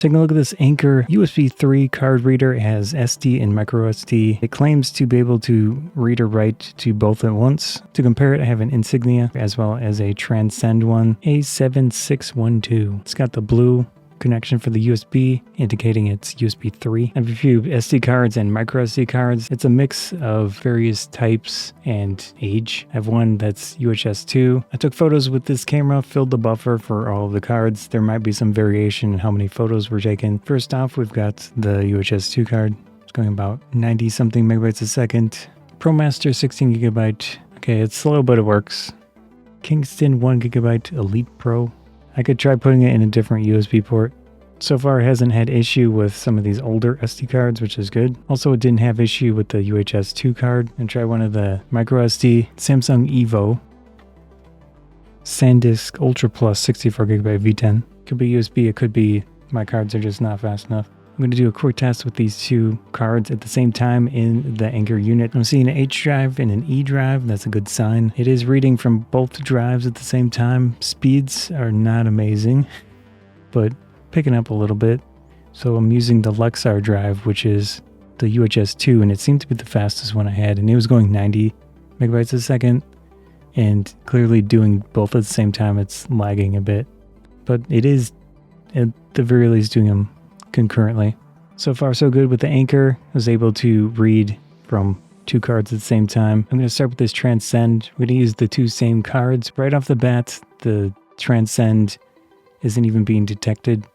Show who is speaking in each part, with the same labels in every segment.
Speaker 1: Taking a look at this Anker USB 3 card reader. It has SD and micro SD. It claims to be able to read or write to both at once. To compare it, I have an Insignia as well as a Transcend one, A7612. It's got the blue connection for the USB, indicating it's USB 3. I have a few SD cards and micro SD cards. It's a mix of various types and age. I have one that's UHS 2. I took photos with this camera, filled the buffer for all of the cards. There might be some variation in how many photos were taken. First off, we've got the UHS 2 card. It's going about 90 something megabytes a second. ProMaster 16 gigabyte. Okay, it's slow, but it works. Kingston 1 gigabyte Elite Pro. I could try putting it in a different USB port. So far it hasn't had issue with some of these older SD cards, which is good. Also, it didn't have issue with the UHS 2 card. And try one of the micro SD Samsung Evo SanDisk Ultra Plus 64 gigabyte V10. Could be USB, it could be my cards are just not fast enough. I'm going to do a quick test with these two cards at the same time in the Anker unit. I'm seeing an H drive and an E drive. That's a good sign. It is reading from both drives at the same time. Speeds are not amazing, but picking up a little bit. So I'm using the Lexar drive, which is the UHS 2, and it seemed to be the fastest one I had, and it was going 90 megabytes a second, and clearly doing both at the same time, it's lagging a bit. But it is, at the very least, doing them concurrently. So far so good with the Anker. I was able to read from two cards at the same time. I'm going to start with this Transcend. We're going to use the two same cards. Right off the bat, the Transcend isn't even being detected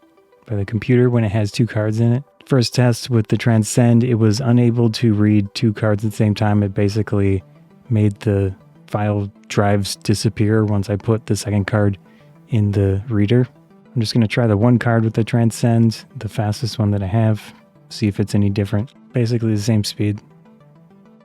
Speaker 1: by the computer when it has two cards in it. First test with the Transcend, it was unable to read two cards at the same time. It basically made the file drives disappear once I put the second card in the reader. I'm just going to try the one card with the Transcend, the fastest one that I have, see if it's any different. Basically the same speed.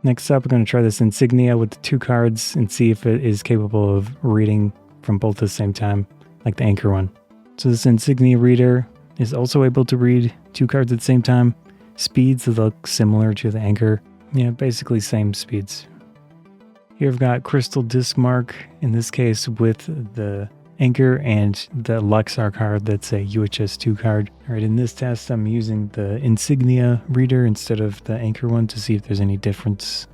Speaker 1: Next up, we're going to try this Insignia with the two cards and see if it is capable of reading from both at the same time, like the Anker one. So this Insignia reader is also able to read two cards at the same time. Speeds look similar to the Anker. Yeah, basically same speeds. Here I've got Crystal Disk Mark, in this case with the Anker and the Lexar card that's a UHS 2 card. Alright, in this test I'm using the Insignia reader instead of the Anker one to see if there's any difference.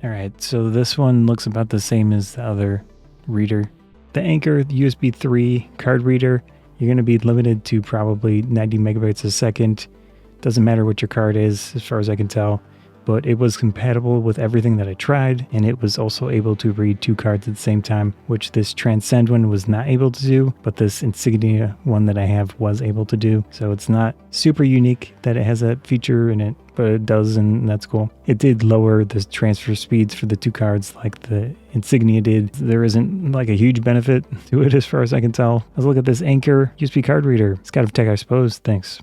Speaker 1: Alright, so this one looks about the same as the other reader. The Anker USB 3 card reader, you're going to be limited to probably 90 megabytes a second. Doesn't matter what your card is, as far as I can tell. But it was compatible with everything that I tried, and it was also able to read two cards at the same time, which this Transcend one was not able to do, but this Insignia one that I have was able to do. So it's not super unique that it has that feature in it, but it does, and that's cool. It did lower the transfer speeds for the two cards like the Insignia did. There isn't like a huge benefit to it as far as I can tell. Let's look at this Anker USB card reader. It's got a tech, I suppose. Thanks.